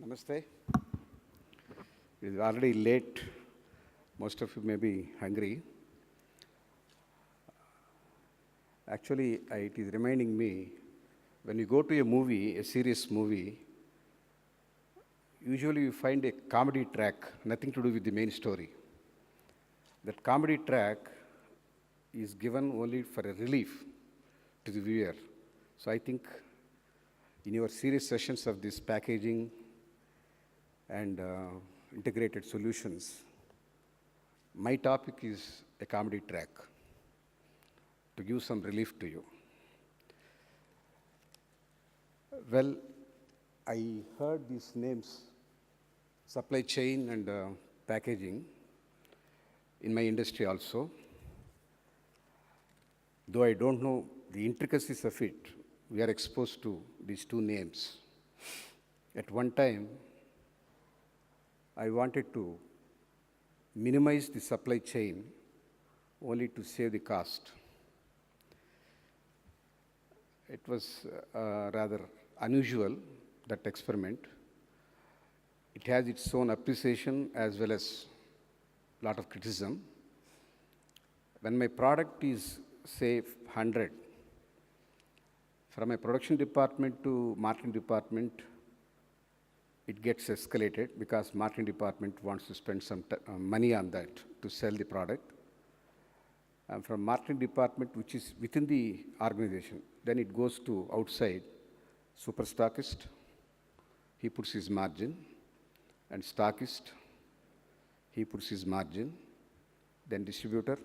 Namaste. It is already late. Most of you may be hungry. Actually, it is reminding me, when you go to a movie, a serious movie, usually you find a comedy track, nothing to do with the main story. That comedy track is given only for a relief to the viewer. So I think in your serious sessions of this packaging and integrated solutions, my topic is a comedy track to give some relief to you. Well, I heard these names, supply chain and packaging, in my industry also. Though I don't know the intricacies of it, we are exposed to these two names. At one time, I wanted to minimize the supply chain only to save the cost. It was rather unusual, that experiment. It has its own appreciation as well as a lot of criticism. When my product is, say, 100, from my production department to marketing department, it gets escalated because marketing department wants to spend some money on that to sell the product. And from marketing department, which is within the organization, then it goes to outside, super stockist, he puts his margin, and stockist, he puts his margin, then distributor,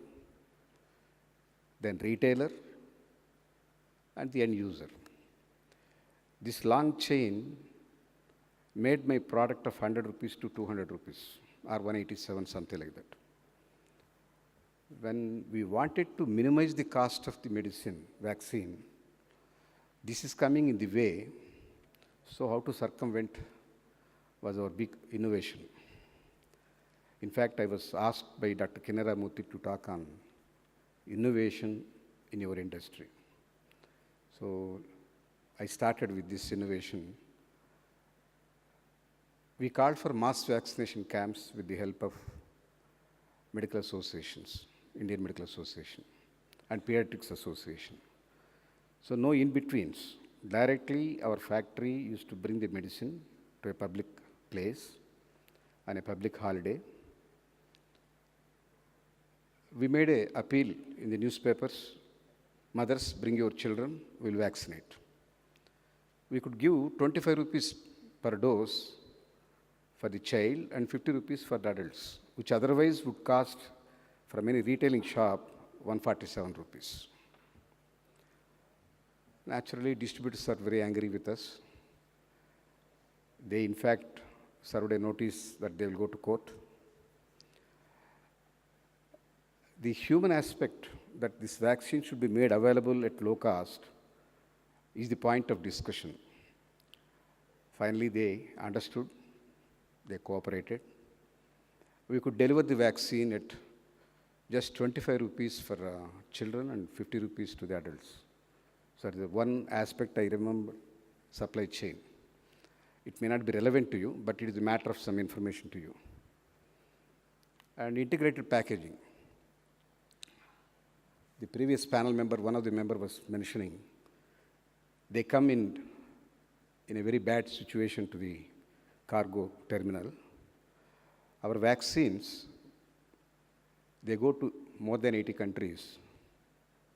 then retailer, and the end user. This long chain made my product of 100 rupees to 200 rupees, or 187, something like that. When we wanted to minimize the cost of the medicine, vaccine, this is coming in the way, so how to circumvent was our big innovation. In fact, I was asked by Dr. Kinnara Murthy to talk on innovation in your industry. So I started with this innovation. We called for mass vaccination camps with the help of medical associations, Indian Medical Association and Pediatrics Association. So no in-betweens. Directly, our factory used to bring the medicine to a public place on a public holiday. We made an appeal in the newspapers, mothers, bring your children, we'll vaccinate. We could give 25 rupees per dose for the child and 50 rupees for the adults, which otherwise would cost from any retailing shop 147 rupees. Naturally, distributors are very angry with us. They, in fact, served a notice that they will go to court. The human aspect that this vaccine should be made available at low cost is the point of discussion. Finally, they understood, they cooperated. We could deliver the vaccine at just 25 rupees for children and 50 rupees to the adults. So the one aspect I remember, supply chain. It may not be relevant to you, but it is a matter of some information to you. And integrated packaging. The previous panel member, one of the members was mentioning, they come in a very bad situation to the cargo terminal. Our vaccines, they go to more than 80 countries.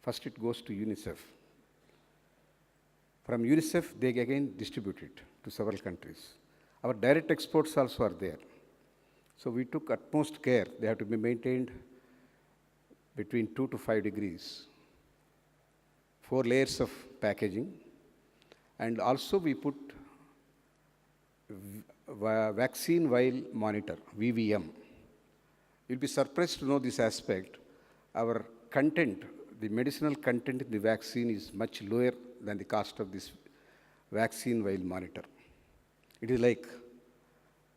First it goes to UNICEF. From UNICEF, they again distribute it to several countries. Our direct exports also are there. So we took utmost care. They have to be maintained between 2 to 5 degrees, 4 layers of packaging, and also we put Vaccine Vial Monitor, VVM. You'll be surprised to know this aspect. Our content, the medicinal content in the vaccine is much lower than the cost of this vaccine vial monitor. It is like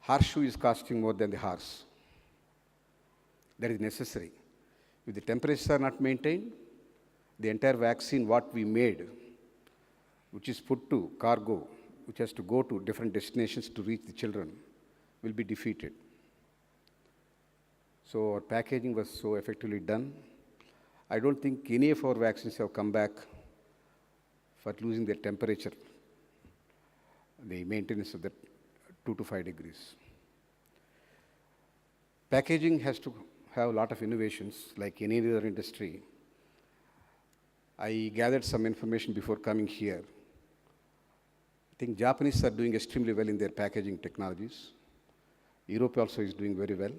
horseshoe is costing more than the horse. That is necessary. If the temperatures are not maintained, the entire vaccine, what we made, which is put to cargo, which has to go to different destinations to reach the children, will be defeated. So our packaging was so effectively done. I don't think any of our vaccines have come back for losing their temperature, the maintenance of that 2 to 5 degrees. Packaging has to have a lot of innovations like any other industry. I gathered some information before coming here. I think Japanese are doing extremely well in their packaging technologies. Europe also is doing very well.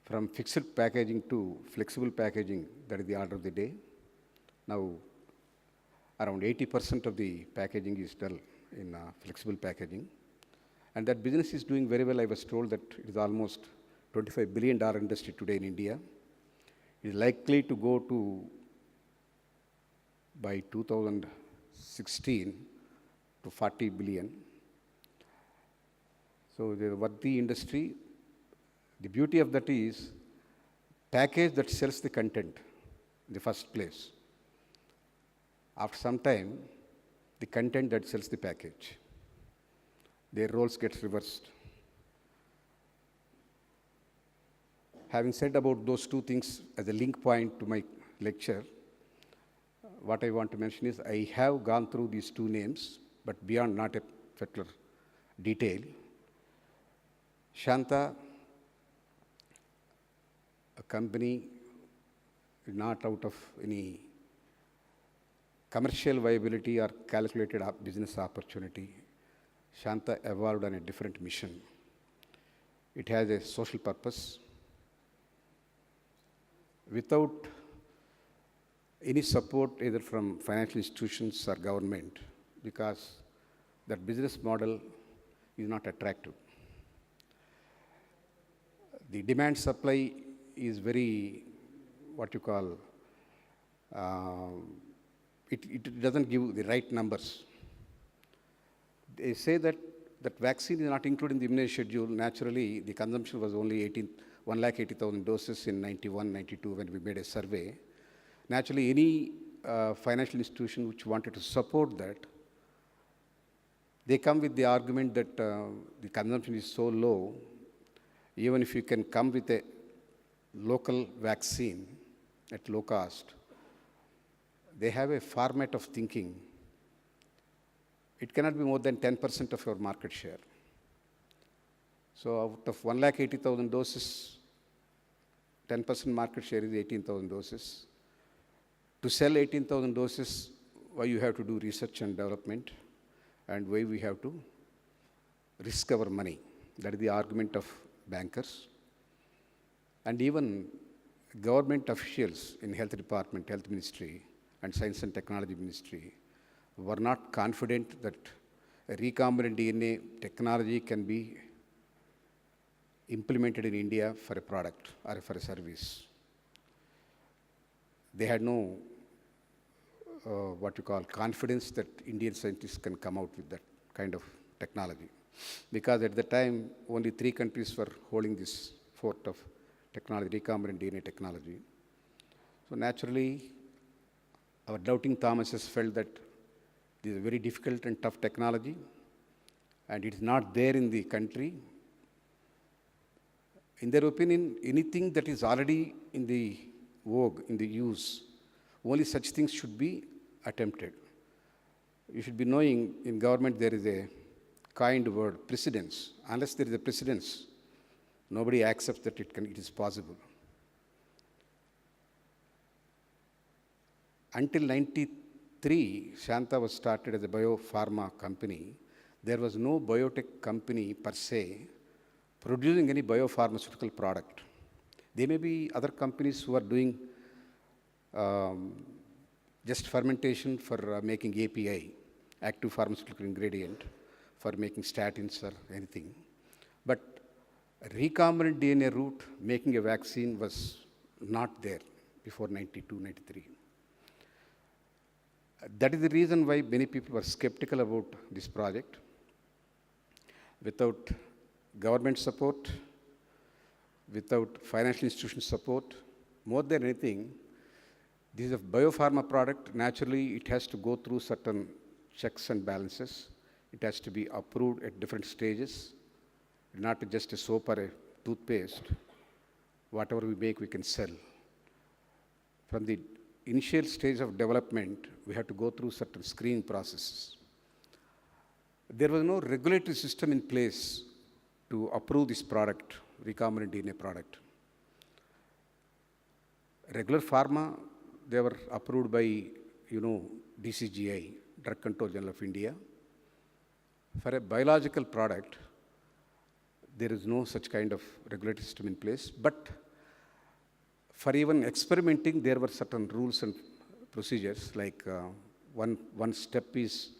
From fixed packaging to flexible packaging, that is the order of the day. Now, around 80% of the packaging is done in flexible packaging. And that business is doing very well. I was told that it is almost $25 billion industry today in India. It is likely to go to, by 2016, to 40 billion. So the worthy industry. The beauty of that is package that sells the content in the first place. After some time, the content that sells the package. Their roles get reversed. Having said about those two things as a link point to my lecture, what I want to mention is I have gone through these two names, but beyond not a particular detail. Shanta, a company not out of any commercial viability or calculated business opportunity. Shanta evolved on a different mission. It has a social purpose. Without any support either from financial institutions or government, because that business model is not attractive. The demand supply is very, what you call, it doesn't give the right numbers. They say that vaccine is not included in the immunization schedule. Naturally, the consumption was only 180,000 doses in 91, 92 when we made a survey. Naturally, any financial institution which wanted to support that, they come with the argument that the consumption is so low, even if you can come with a local vaccine at low cost, they have a format of thinking. It cannot be more than 10% of your market share. So out of 180,000 doses, 10% market share is 18,000 doses. To sell 18,000 doses, why you have to do research and development, and why we have to risk our money. That is the argument of bankers. And even government officials in health department, health ministry, and science and technology ministry were not confident that a recombinant DNA technology can be implemented in India for a product or for a service. They had no, what you call, confidence that Indian scientists can come out with that kind of technology. Because at the time, only 3 countries were holding this fort of technology, recombinant DNA technology. So naturally, our doubting Thomases felt that this is a very difficult and tough technology, and it is not there in the country. In their opinion, anything that is already in the vogue, in the use, only such things should be attempted. You should be knowing in government there is a kind word, precedence. Unless there is a precedence, nobody accepts that it is possible. Until 93, Shanta was started as a biopharma company. There was no biotech company per se producing any biopharmaceutical product. There may be other companies who are doing just fermentation for making API, active pharmaceutical ingredient, for making statins or anything. But recombinant DNA route making a vaccine was not there before 92, 93. That is the reason why many people were skeptical about this project. Without government support, without financial institution support, more than anything, this is a biopharma product. Naturally, it has to go through certain checks and balances. It has to be approved at different stages, not just a soap or a toothpaste. Whatever we make, we can sell. From the initial stage of development, we had to go through certain screening processes. There was no regulatory system in place to approve this product, recombinant DNA product. Regular pharma, they were approved by, DCGI, Drug Control General of India. For a biological product, there is no such kind of regulatory system in place. But for even experimenting, there were certain rules and procedures, like one step is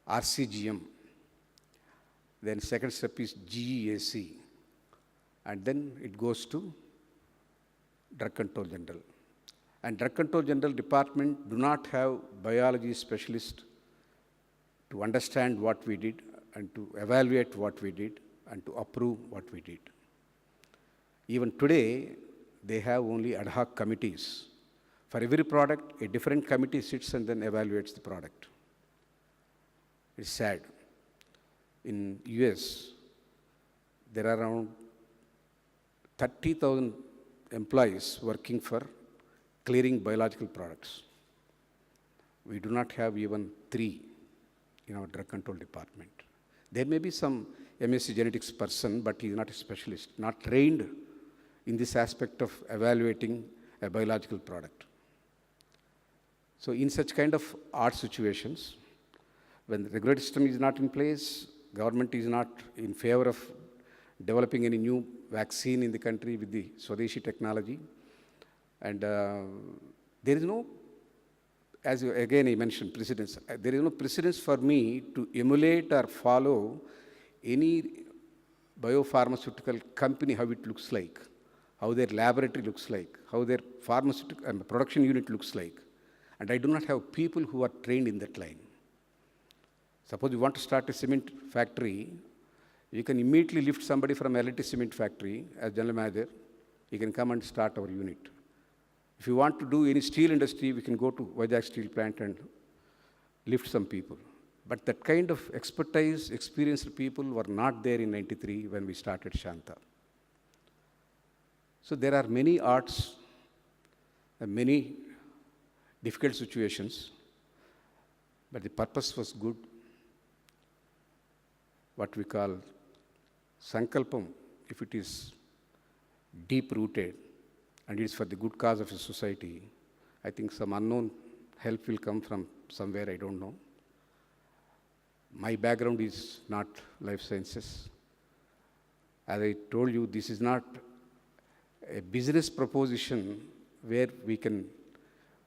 RCGM, then second step is GEAC, and then it goes to Drug Control General. And Drug Control General Department do not have biology specialists to understand what we did and to evaluate what we did and to approve what we did. Even today, they have only ad hoc committees. For every product, a different committee sits and then evaluates the product. It's sad. In US, there are around 30,000 employees working for clearing biological products. We do not have even 3 in our drug control department. There may be some MSc genetics person, but he is not a specialist, not trained in this aspect of evaluating a biological product. So in such kind of odd situations, when the regulatory system is not in place, government is not in favor of developing any new vaccine in the country with the Swadeshi technology, and there is no, as again I mentioned, precedence. There is no precedence for me to emulate or follow any biopharmaceutical company, how it looks like, how their laboratory looks like, how their pharmaceutical production unit looks like. And I do not have people who are trained in that line. Suppose you want to start a cement factory, you can immediately lift somebody from L&T cement factory as general manager. He can come and start our unit. If you want to do any steel industry, we can go to Vizag steel plant and lift some people. But that kind of expertise, experienced people were not there in 93 when we started Shanta. So there are many arts and many difficult situations, but the purpose was good. What we call Sankalpam, if it is deep-rooted and it is for the good cause of a society, I think some unknown help will come from somewhere, I don't know. My background is not life sciences. As I told you, this is not a business proposition where we can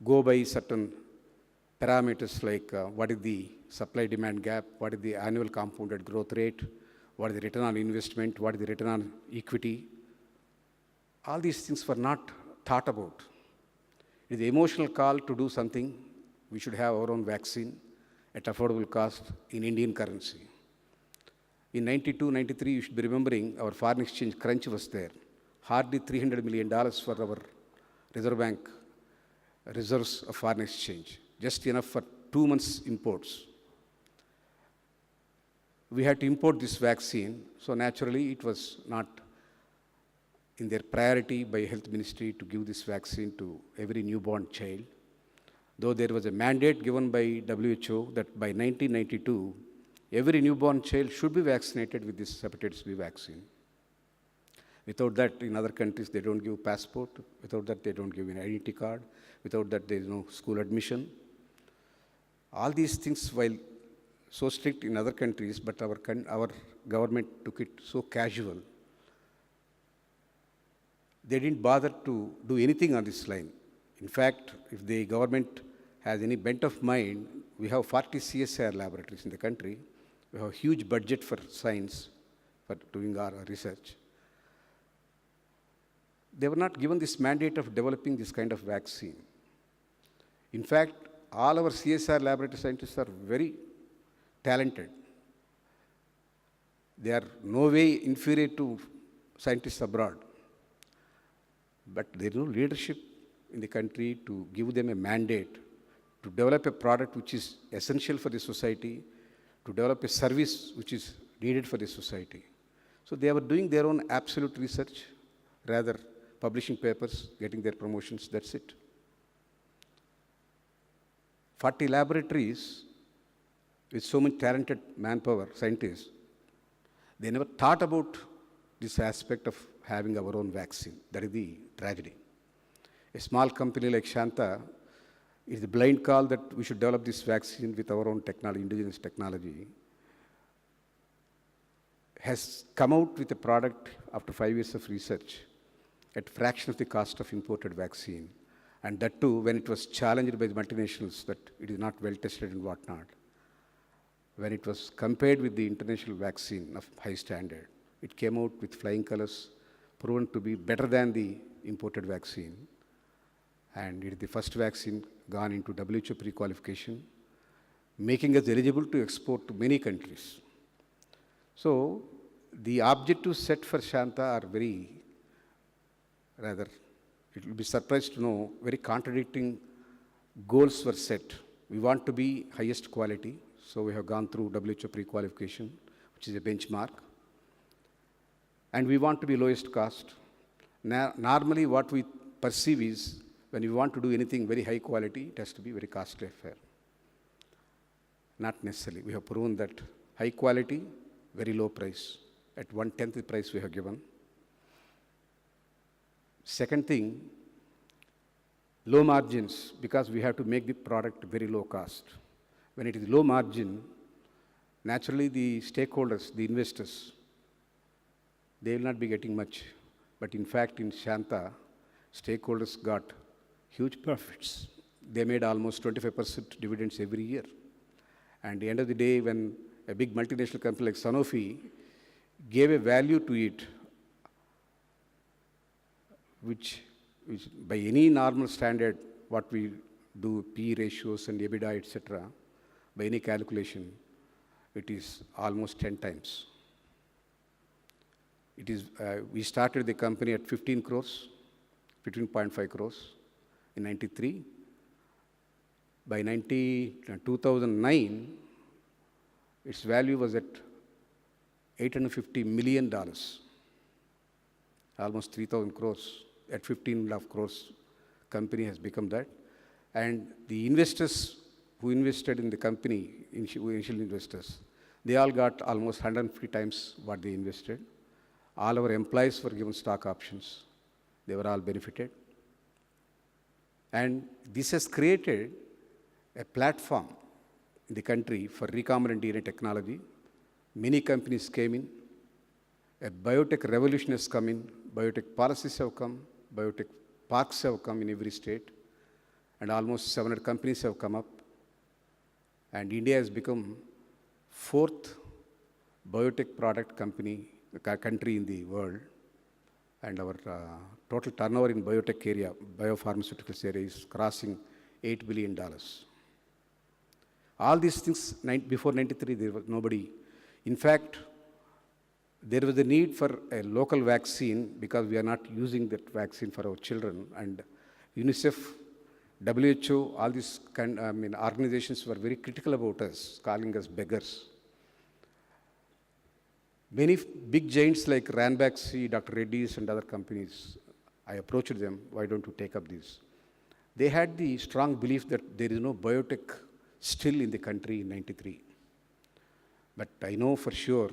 go by certain parameters like what is the supply-demand gap, what is the annual compounded growth rate, what is the return on investment, what is the return on equity. All these things were not thought about. It is the emotional call to do something. We should have our own vaccine at affordable cost in Indian currency. In 92, 93, you should be remembering our foreign exchange crunch was there. Hardly $300 million for our Reserve Bank reserves of foreign exchange, just enough for 2 months imports. We had to import this vaccine, so naturally it was not in their priority by health ministry to give this vaccine to every newborn child. Though there was a mandate given by WHO that by 1992, every newborn child should be vaccinated with this hepatitis B vaccine. Without that, in other countries, they don't give passport. Without that, they don't give an identity card. Without that, there is no school admission. All these things, while so strict in other countries, but our government took it so casual. They didn't bother to do anything on this line. In fact, if the government has any bent of mind, we have 40 CSIR laboratories in the country. We have a huge budget for science, for doing our research. They were not given this mandate of developing this kind of vaccine. In fact, all our CSR laboratory scientists are very talented. They are no way inferior to scientists abroad. But there is no leadership in the country to give them a mandate to develop a product which is essential for the society, to develop a service which is needed for the society. So they were doing their own absolute research, rather publishing papers, getting their promotions, that's it. 40 laboratories with so much talented manpower, scientists, they never thought about this aspect of having our own vaccine. That is the tragedy. A small company like Shanta is the blind call that we should develop this vaccine with our own technology, indigenous technology, has come out with a product after 5 years of research at fraction of the cost of imported vaccine. And that too, when it was challenged by the multinationals that it is not well tested and whatnot. When it was compared with the international vaccine of high standard, it came out with flying colors, proven to be better than the imported vaccine. And it is the first vaccine gone into WHO pre-qualification, making us eligible to export to many countries. So the objectives set for Shanta are very, rather, it will be surprised to know, very contradicting goals were set. We want to be highest quality, so we have gone through WHO pre-qualification, which is a benchmark. And we want to be lowest cost. Normally what we perceive is, when we want to do anything very high quality, it has to be very costly affair. Not necessarily. We have proven that high quality, very low price. At 1/10 the price we have given. Second thing, low margins, because we have to make the product very low cost. When it is low margin, naturally the stakeholders, the investors, they will not be getting much. But in fact, in Shanta, stakeholders got huge profits. They made almost 25% dividends every year. And at the end of the day, when a big multinational company like Sanofi gave a value to it, which by any normal standard, what we do, P ratios and EBITDA, etc., by any calculation, it is almost 10 times. It is, we started the company at 15 crores, 15.5 crores in 93. By 2009, its value was at $850 million, almost 3,000 crores. At 15.5 crores, company has become that. And the investors who invested in the company, initial investors, they all got almost 150 times what they invested. All our employees were given stock options. They were all benefited. And this has created a platform in the country for recombinant DNA technology. Many companies came in. A biotech revolution has come in. Biotech policies have come. Biotech parks have come in every state. And almost 700 companies have come up. And India has become 4th biotech product country in the world. And our total turnover in biotech area, biopharmaceuticals area, is crossing $8 billion. All these things, before 93, there was nobody. In fact, there was a need for a local vaccine because we are not using that vaccine for our children. And UNICEF, WHO, all these organizations were very critical about us, calling us beggars. Many big giants like Ranbaxy, Dr. Reddy's, and other companies, I approached them, why don't you take up this? They had the strong belief that there is no biotech still in the country in 93. But I know for sure,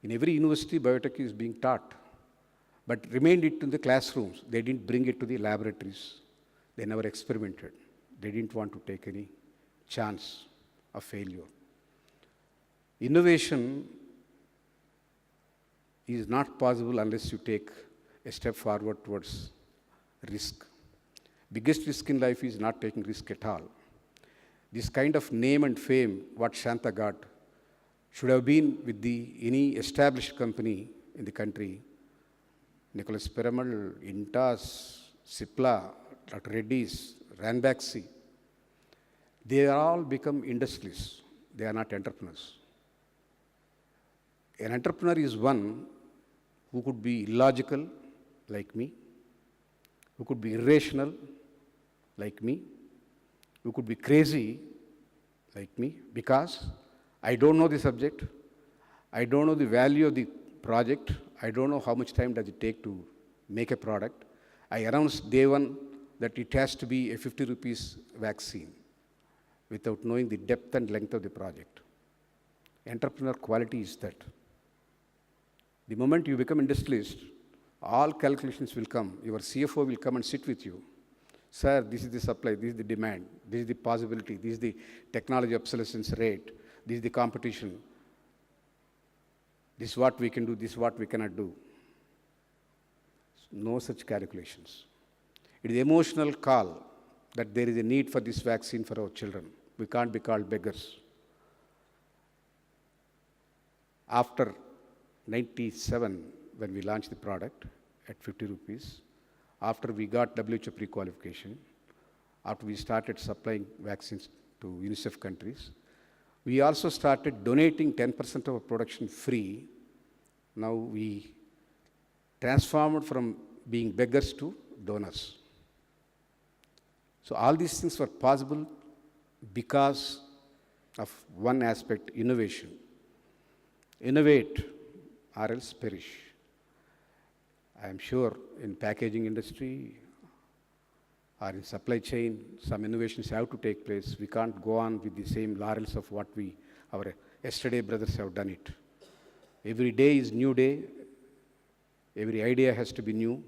in every university, biotech is being taught, but remained it in the classrooms. They didn't bring it to the laboratories. They never experimented. They didn't want to take any chance of failure. Innovation is not possible unless you take a step forward towards risk. Biggest risk in life is not taking risk at all. This kind of name and fame, what Shanta got, should have been with any established company in the country, Nicholas Piramal, Intas, Cipla, Dr. Reddy's, Ranbaxy. They are all become industrialists. They are not entrepreneurs. An entrepreneur is one who could be illogical, like me, who could be irrational, like me, who could be crazy, like me, because I don't know the subject, I don't know the value of the project, I don't know how much time does it take to make a product. I announced day one that it has to be a 50 rupees vaccine without knowing the depth and length of the project. Entrepreneur quality is that. The moment you become industrialist, all calculations will come. Your CFO will come and sit with you. Sir, this is the supply, this is the demand, this is the possibility, this is the technology obsolescence rate, this is the competition. This is what we can do, this is what we cannot do. No such calculations. It is an emotional call that there is a need for this vaccine for our children. We can't be called beggars. After 97, when we launched the product at 50 rupees, after we got WHO pre-qualification, after we started supplying vaccines to UNICEF countries, we also started donating 10% of our production free. Now we transformed from being beggars to donors. So all these things were possible because of one aspect, innovation. Innovate or else perish. I am sure in packaging industry or in supply chain, some innovations have to take place. We can't go on with the same laurels of what our yesterday brothers have done it. Every day is new day. Every idea has to be new.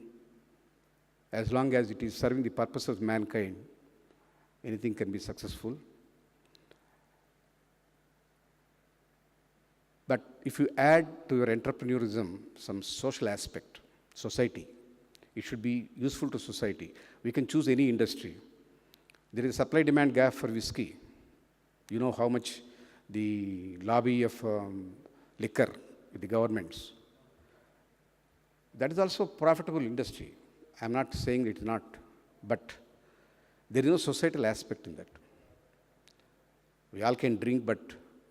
As long as it is serving the purpose of mankind, anything can be successful. But if you add to your entrepreneurism some social aspect, society, it should be useful to society. We can choose any industry. There is a supply-demand gap for whiskey. You know how much the lobby of liquor with the governments. That is also a profitable industry. I'm not saying it's not, but there is no societal aspect in that. We all can drink, but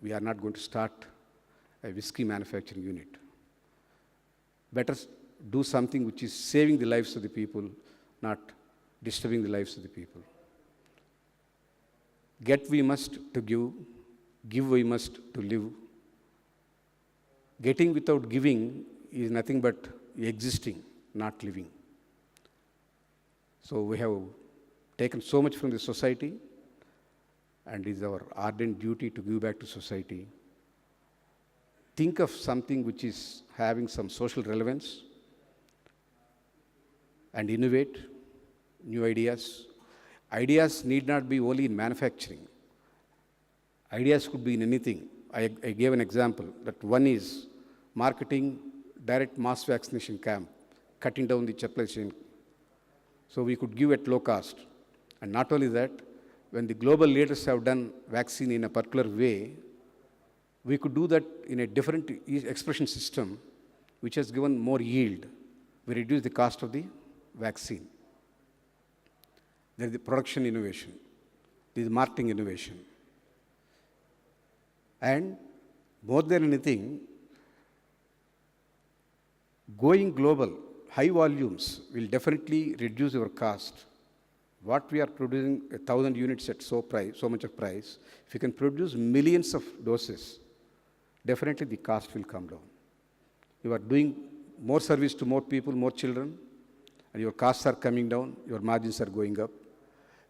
we are not going to start a whiskey manufacturing unit. Better do something which is saving the lives of the people, not disturbing the lives of the people. Get we must to give we must to live. Getting without giving is nothing but existing, not living. So we have taken so much from the society, and it is our ardent duty to give back to society. Think of something which is having some social relevance and innovate new ideas. Ideas need not be only in manufacturing. Ideas could be in anything. I gave an example that one is marketing direct mass vaccination camp, cutting down the supply chain. So we could give at low cost. And not only that, when the global leaders have done vaccine in a particular way, we could do that in a different expression system, which has given more yield. We reduce the cost of the vaccine. There is the production innovation. There is marketing innovation. And more than anything, going global, high volumes will definitely reduce your cost. What we are producing 1,000 units at so much of price, if you can produce millions of doses, definitely the cost will come down. You are doing more service to more people, more children, and your costs are coming down, your margins are going up.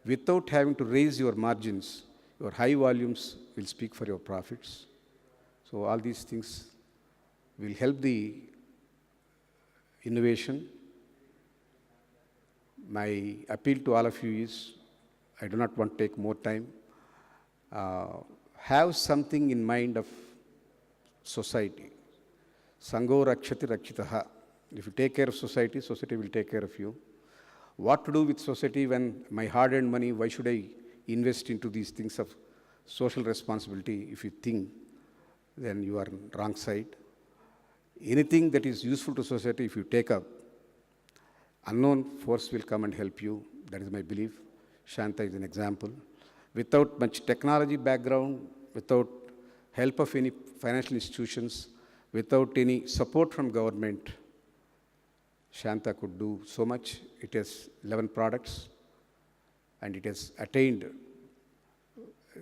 Without having to raise your margins, your high volumes will speak for your profits. So all these things will help the innovation. My appeal to all of you is, I do not want to take more time. Have something in mind of society. Sangho rakshati rakshitaha. If you take care of society, society will take care of you. What to do with society when my hard-earned money, why should I invest into these things of social responsibility if you think then you are on wrong side. Anything that is useful to society, if you take up, unknown force will come and help you. That is my belief. Shanta is an example. Without much technology background, without help of any financial institutions, without any support from government, Shanta could do so much. It has 11 products and it has attained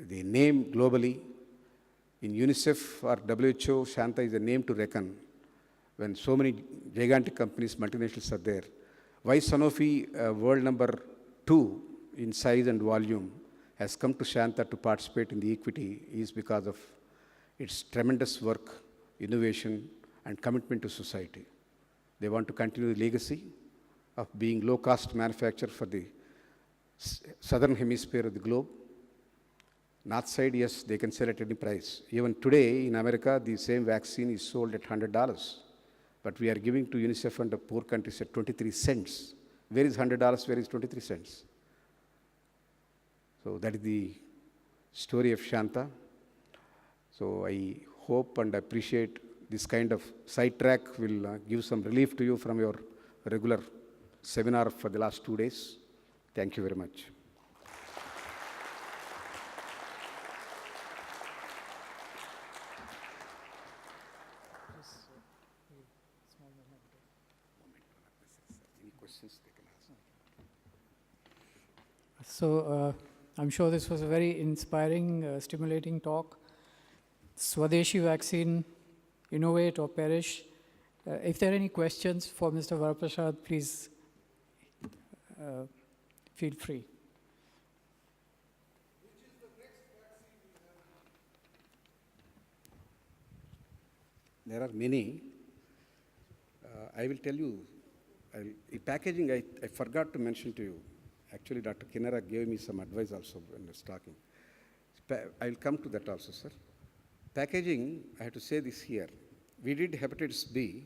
the name globally. In UNICEF or WHO, Shanta is a name to reckon. When so many gigantic companies, multinationals are there, why Sanofi, world number 2 in size and volume, has come to Shanta to participate in the equity is because of its tremendous work, innovation, and commitment to society. They want to continue the legacy of being low-cost manufacturer for the southern hemisphere of the globe. North side, yes, they can sell at any price. Even today in America, the same vaccine is sold at $100. But we are giving to UNICEF and the poor countries at 23 cents. Where is $100? Where is 23 cents? So that is the story of Shanta. So I hope and appreciate this kind of sidetrack will give some relief to you from your regular seminar for the last 2 days. Thank you very much. Any questions they can ask? So I'm sure this was a very inspiring, stimulating talk. Swadeshi vaccine, innovate or perish. If there are any questions for Mr. Varaprasad, please feel free. There are many. I will tell you, packaging I forgot to mention to you. Actually, Dr. Kinnara gave me some advice also when I was talking. I will come to that also, sir. Packaging, I have to say this here. We did hepatitis B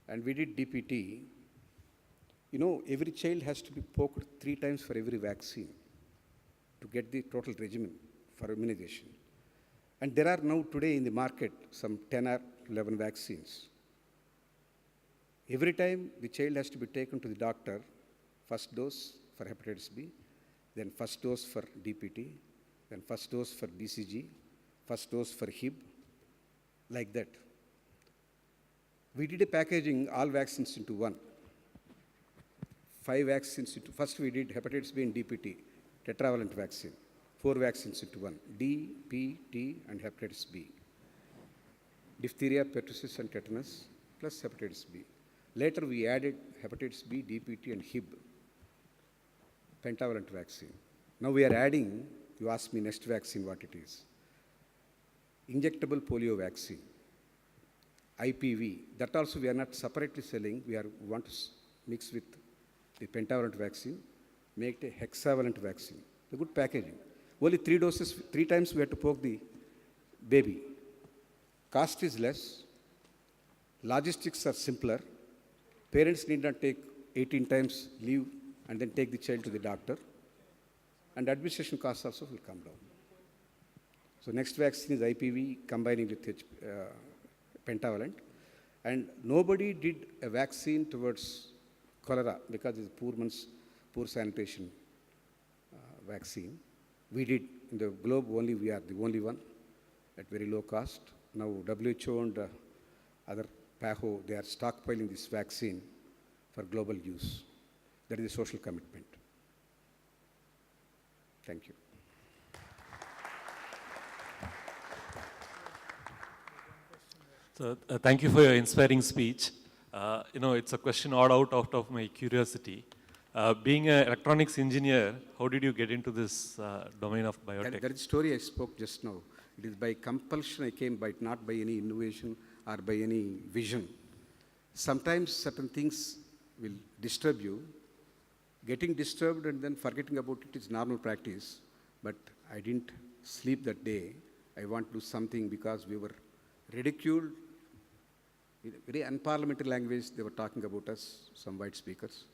and we did DPT. You know, every child has to be poked 3 times for every vaccine to get the total regimen for immunization. And there are now today in the market some 10 or 11 vaccines. Every time the child has to be taken to the doctor, first dose for hepatitis B, then first dose for DPT, then first dose for BCG, first dose for Hib, like that. We did a packaging all vaccines into one. 5 vaccines into, first we did hepatitis B and DPT, tetravalent vaccine. 4 vaccines into one, D, P, T, and hepatitis B. Diphtheria, pertussis, and tetanus, plus hepatitis B. Later we added hepatitis B, DPT, and Hib, pentavalent vaccine. Now we are adding, you ask me next vaccine what it is. Injectable polio vaccine, IPV. That also we are not separately selling. We want to mix with the pentavalent vaccine, make it a hexavalent vaccine. The good packaging. Only 3 doses, 3 times we have to poke the baby. Cost is less. Logistics are simpler. Parents need not take 18 times leave and then take the child to the doctor. And administration costs also will come down. So next vaccine is IPV combining with pentavalent. And nobody did a vaccine towards cholera because it's poor sanitation vaccine. We did in the globe only, we are the only one at very low cost. Now WHO and other PAHO, they are stockpiling this vaccine for global use. That is a social commitment. Thank you. So, thank you for your inspiring speech. It's a question out of my curiosity. Being an electronics engineer, how did you get into this domain of biotech? That is the story I spoke just now. It is by compulsion I came, by not by any innovation or by any vision. Sometimes certain things will disturb you. Getting disturbed and then forgetting about it is normal practice. But I didn't sleep that day. I want to do something because we were ridiculed. In very unparliamentary language, they were talking about us, some white speakers.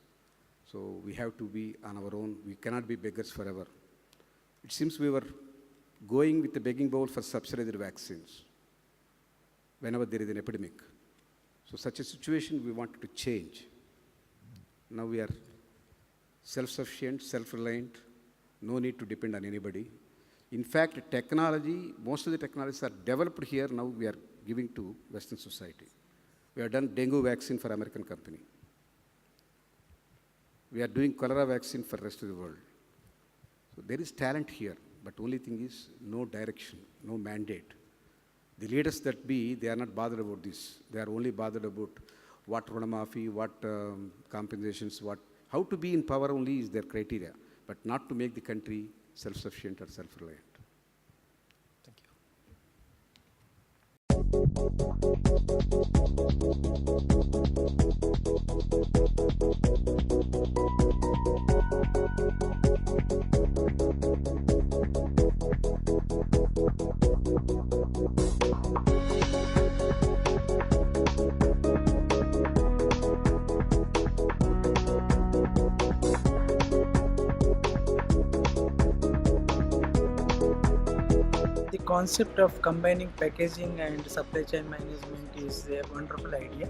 So we have to be on our own. We cannot be beggars forever. It seems we were going with the begging bowl for subsidized vaccines. whenever there is an epidemic. So such a situation we wanted to change. Now we are self-sufficient, self-reliant, no need to depend on anybody. In fact, technology, most of the technologies are developed here, now we are giving to Western society. We have done dengue vaccine for American company. We are doing cholera vaccine for the rest of the world. So there is talent here, but only thing is no direction, no mandate. The leaders that be, they are not bothered about this. They are only bothered about what Runamafi, what compensations, how to be in power only is their criteria, but not to make the country self-sufficient or self-reliant. Thank you. The concept of combining packaging and supply chain management is a wonderful idea,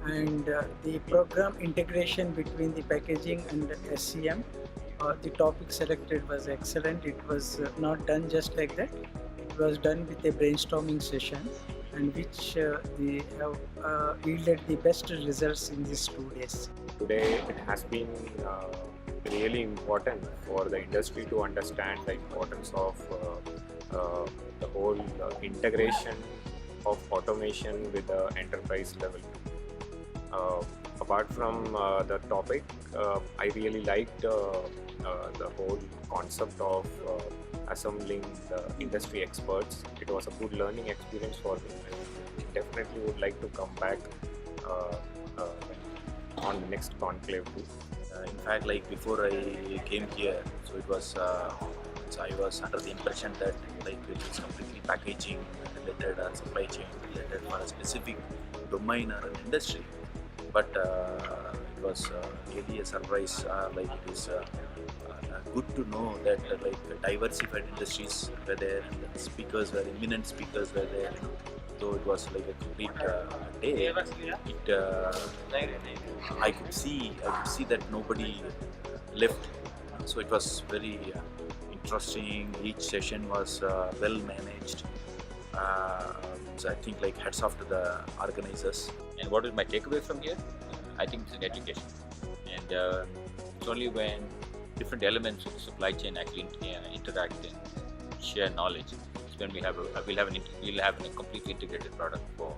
and the program integration between the packaging and SCM, the topic selected was excellent. It was not done just like that. It was done with a brainstorming session, and which they have yielded the best results in these 2 days. Today it has been really important for the industry to understand the importance of the whole integration of automation with the enterprise level. Apart from the topic, I really liked the whole concept of assembling the industry experts. It was a good learning experience for me. I definitely would like to come back on the next conclave too. In fact, like before I came here, so it was so I was under the impression that like it is completely packaging related or supply chain related for a specific domain or an industry. But it was really a surprise. Like it is good to know that like diversified industries were there and the speakers were eminent speakers were there. So it was like a complete day. I could see that nobody left. So it was very interesting. Each session was well managed. So I think like hats off to the organizers. And what is my takeaway from here? I think it's an education. And it's only when different elements of the supply chain actually interact and share knowledge, it's when we'll have a completely integrated product for